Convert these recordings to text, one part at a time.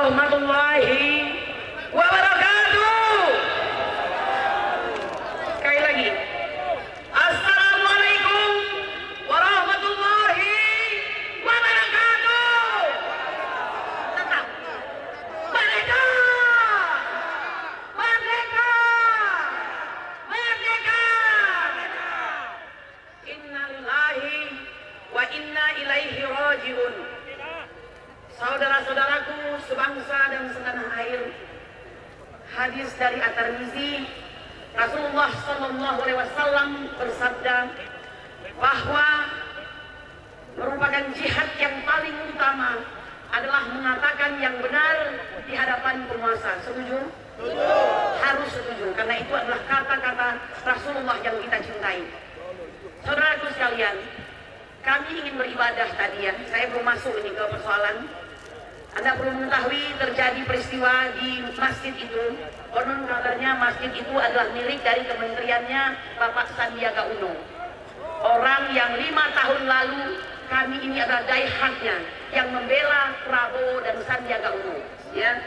warahmatullahi wabarakatuh. Sekali lagi. Assalamualaikum warahmatullahi wabarakatuh. Tetap. Merdeka! Merdeka! Merdeka! Inna lillahi wa inna ilaihi raji'un. Saudara-saudaraku sebangsa dan setanah air, hadis dari At-Tirmizi, Rasulullah Shallallahu Alaihi Wasallam bersabda bahwa merupakan jihad yang paling utama adalah mengatakan yang benar di hadapan penguasa. Setuju? Harus setuju, karena itu adalah kata-kata Rasulullah yang kita cintai. Saudaraku sekalian, kami ingin beribadah tadi ya. Saya belum masuk ini ke persoalan. Anda perlu mengetahui terjadi peristiwa di masjid itu. Konon kabarnya masjid itu adalah milik dari kementeriannya Bapak Sandiaga Uno. Orang yang 5 tahun lalu kami ini adalah diehardnya yang membela Prabowo dan Sandiaga Uno. Ya,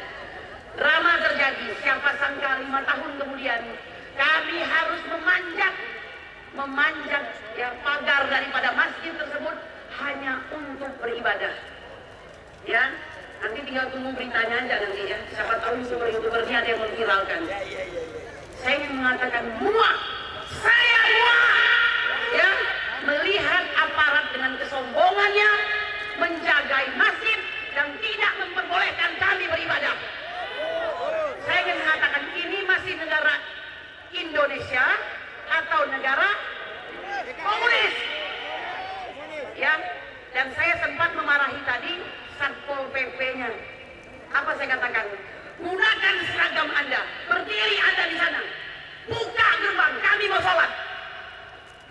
drama terjadi. Siapa sangka 5 tahun kemudian kami harus memanjat ya pagar daripada masjid tersebut hanya untuk beribadah. Ya, nanti tinggal tunggu beritanya aja nanti ya. Siapa tahu youtuber-youtubernya ada yang memviralkan. Saya ingin mengatakan muak, saya muak ya melihat aparat dengan kesombongannya menjagai masjid dan tidak memperbolehkan kami beribadah. Saya ingin mengatakan ini masih negara Indonesia atau negara komunis ya. Dan saya sempat memarahi tadi Satpol PP-nya. Apa saya katakan? Gunakan seragam Anda, berdiri Anda di sana, buka gerbang, kami mau sholat,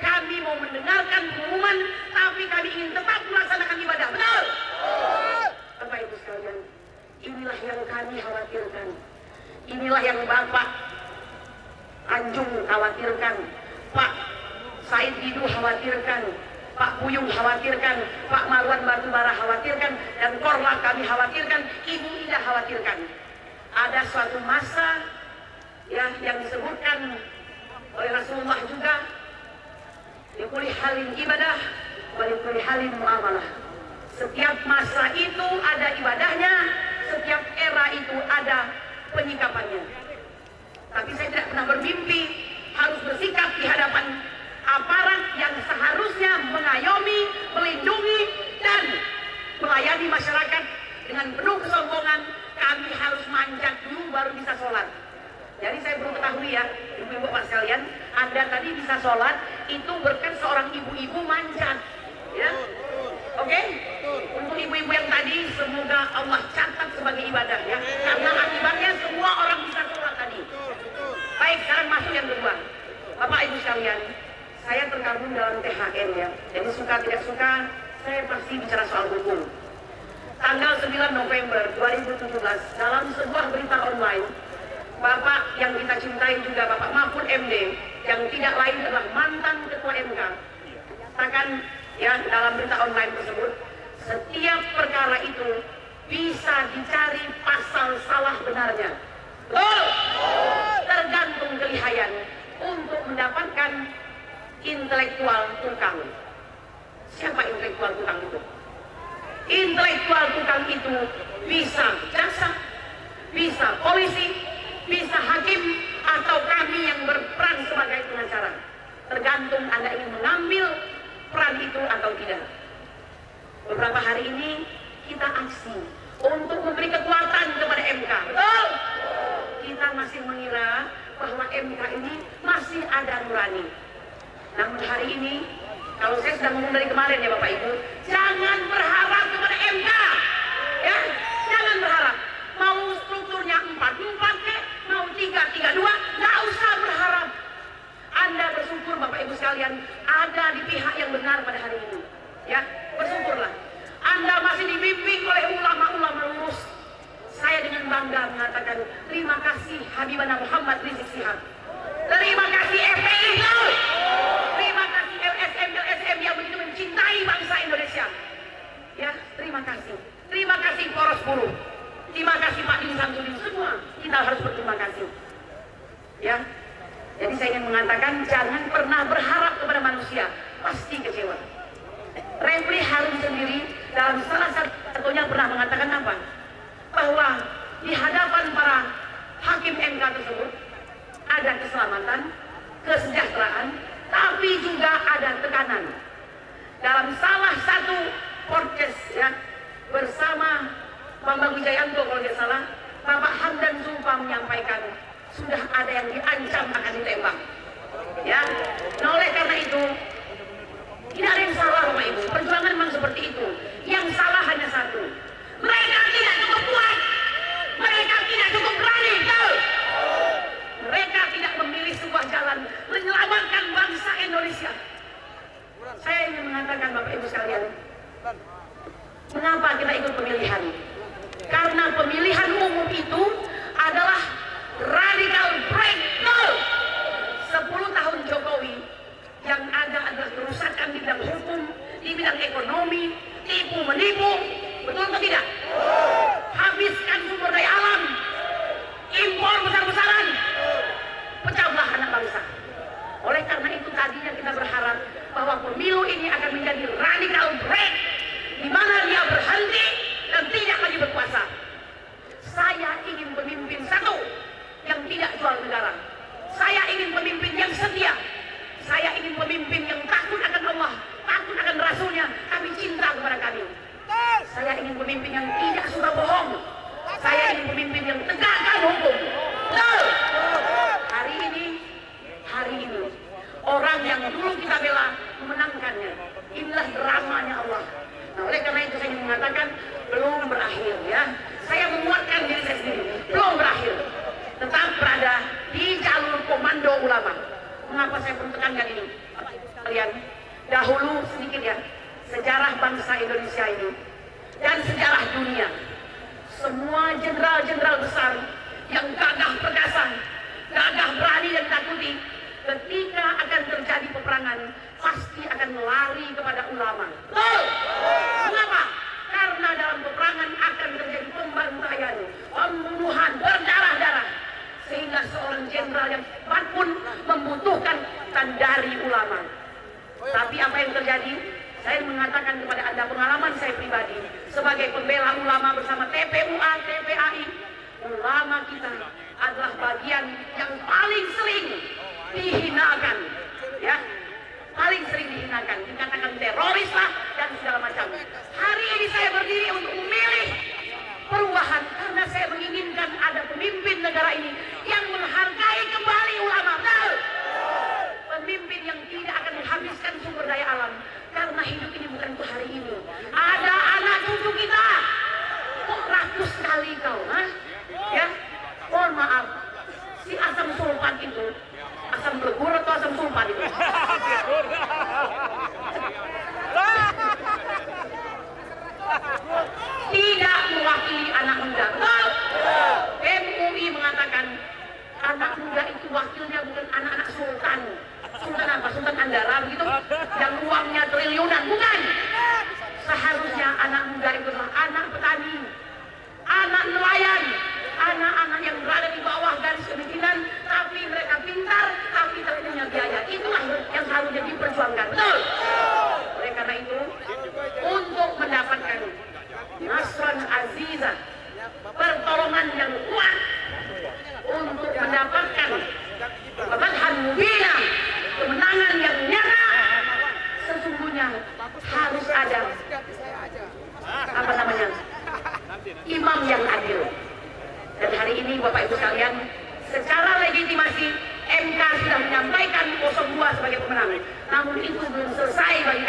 kami mau mendengarkan pengumuman, tapi kami ingin tetap melaksanakan ibadah. Betul? Bapak Ibu sekalian, inilah yang kami khawatirkan, inilah yang Bapak Anjung khawatirkan, Pak Said Didu khawatirkan, Pak Buyung khawatirkan, Pak Marwan Batubara khawatirkan, dan Korla kami khawatirkan, Ibu Ida khawatirkan. Ada suatu masa ya yang disebutkan oleh Rasulullah juga, likulli halin ibadah, walikulli halin muamalah. Setiap masa itu ada ibadahnya, setiap era itu ada penyikapannya. Tapi saya tidak pernah bermimpi harus bersikap di hadapan aparat yang seharusnya mengayomi, melindungi, dan melayani masyarakat dengan penuh kesombongan. Kami harus manjat dulu baru bisa sholat. Jadi saya perlu ketahui ya, ibu-ibu Bapak sekalian, Anda tadi bisa sholat itu berkat seorang ibu-ibu manjat, ya. Oke? Untuk ibu-ibu yang tadi, semoga Allah catat sebagai ibadah ya, karena akibatnya semua orang bisa sholat tadi. Baik, sekarang masuk yang kedua. Bapak Ibu sekalian, saya tergabung dalam THN ya, jadi suka tidak suka saya pasti bicara soal hukum. Tanggal 9 November 2017 dalam sebuah berita online, Bapak yang kita cintai juga Bapak Mahfud MD yang tidak lain adalah mantan Ketua MK katakan ya dalam berita online tersebut, setiap perkara itu bisa dicari pasal salah benarnya. Betul? Tergantung kelihayan untuk mendapatkan intelektual tukang. Siapa intelektual tukang itu? Intelektual tukang itu bisa jaksa, bisa polisi, bisa hakim, atau kami yang berperan sebagai pengacara. Tergantung Anda ingin mengambil peran itu atau tidak. Beberapa hari ini kita aksi untuk memberi kekuatan kepada MK. Betul? Kita masih mengira bahwa MK ini masih ada nurani. Namun hari ini, kalau saya sudah ngomong dari kemarin ya Bapak Ibu, jangan berharap kepada MK, ya, jangan berharap. Mau strukturnya 4-4 kek, mau 3-3-2, nggak usah berharap. Anda bersyukur Bapak Ibu sekalian, ada di pihak yang benar pada hari ini, ya, bersyukurlah. Anda masih dibimbing oleh ulama-ulama lurus. Saya dengan bangga mengatakan terima kasih Habibana Muhammad Rizik Syihab. Terima kasih FPI, terima kasih LSM yang begitu mencintai bangsa Indonesia. Ya, terima kasih. Terima kasih poros buruh. Terima kasih Pak Din Samsudin, semua kita harus berterima kasih. Ya, jadi saya ingin mengatakan jangan pernah berharap kepada manusia, pasti kecewa. Refli Harun sendiri dalam salah satunya pernah mengatakan apa? Bahwa di hadapan para hakim MK tersebut ada keselamatan, kesejahteraan, tapi juga ada tekanan. Dalam salah satu podcast ya bersama Bambang Wijayanto kalau tidak salah, Bapak Hamdan Zulfa menyampaikan sudah ada yang diancam akan ditembak. Ya, nah oleh karena itu tidak ada yang salah Bapak Ibu. Perjuangan memang seperti itu. Yang salah hanya satu. Mereka tidak cukup kuat. Mereka tidak cukup berani. Tahu? Mereka tidak memilih sebuah jalan menyelamatkan bangsa Indonesia. Saya ingin mengatakan Bapak Ibu sekalian, mengapa kita ikut pemilihan? Karena pemilihan umum itu adalah radical breakthrough. 10 tahun Jokowi yang ada adalah kerusakan di bidang hukum, di bidang ekonomi, tipu menipu, betul atau tidak? Habiskan sumber daya alam, impor besar-besaran, pecah belah anak bangsa. Oleh karena itu tadinya kita berharap bahwa pemilu ini akan menjadi radical break, di mana dia berhenti dan tidak lagi berkuasa. Saya ingin pemimpin satu yang tidak jual negara. Saya ingin pemimpin yang setia. Saya ingin pemimpin yang takut akan Allah, takut akan Rasulnya, kami cinta kepada kami. Saya ingin pemimpin yang tidak suka bohong. Saya ingin pemimpin yang tegakkan hukum. Betul. Hari ini orang yang dulu kita bela memenangkannya. Inilah dramanya Allah. Nah, oleh karena itu saya ingin mengatakan belum berakhir ya. Saya menguatkan diri saya sendiri. Belum berakhir. Tetap berada di jalur komando ulama. Mengapa saya perlu tekankan ini? Kalian dahulu sedikit ya, sejarah bangsa Indonesia ini dan sejarah dunia. Semua jenderal-jenderal besar yang gagah perkasa, gagah berani dan takuti, ketika akan terjadi peperangan pasti akan lari kepada ulama. Betul? Mengapa? Karena dalam peperangan akan terjadi pembantaian, pembunuhan berdarah-darah, sehingga seorang jenderal yang hebat pun membutuhkan dari ulama. Tapi apa yang terjadi? Saya mengatakan kepada Anda pengalaman saya pribadi sebagai pembela ulama bersama TPUA, TPAI, ulama kita adalah bagian yang paling sering dihinakan, ya, paling sering dihinakan, dikatakan teroris lah dan segala macam. Hari ini saya berdiri untuk memilih perubahan karena saya menginginkan ada pemimpin negara ini yang menghargai kembali ulama. Betul? Pemimpin yang tidak akan menghabiskan sumber daya alam, karena hidup ini bukan untuk hari ini. Ada anak cucu kita. Kok rakus sekali kau, ha? Ya, mohon maaf. Si asam sulfat itu, asam blegur atau asam sulfat itu? Tidak mewakili anak muda. Betul? MUI mengatakan anak muda itu wakilnya bukan anak-anak sultan. Sultan apa? Sultan Andara begitu? Yang uangnya triliunan, bukan? Seharusnya anak muda itu adalah anak petani, anak nelayan, anak-anak yang berada di bawah garis kemiskinan, tapi mereka pintar, tapi tak punya biaya. Itulah yang harusnya diperjuangkan. Betul? Oleh karena itu, untuk mendapatkan nasran azizah, pertolongan yang kuat, untuk mendapatkan fathan mubina, kemenangan yang nyata, sesungguhnya harus ada apa namanya, imam yang adil. Dan hari ini Bapak Ibu sekalian, secara legitimasi MK sudah menyampaikan 02 sebagai pemenang. Namun itu belum selesai bagi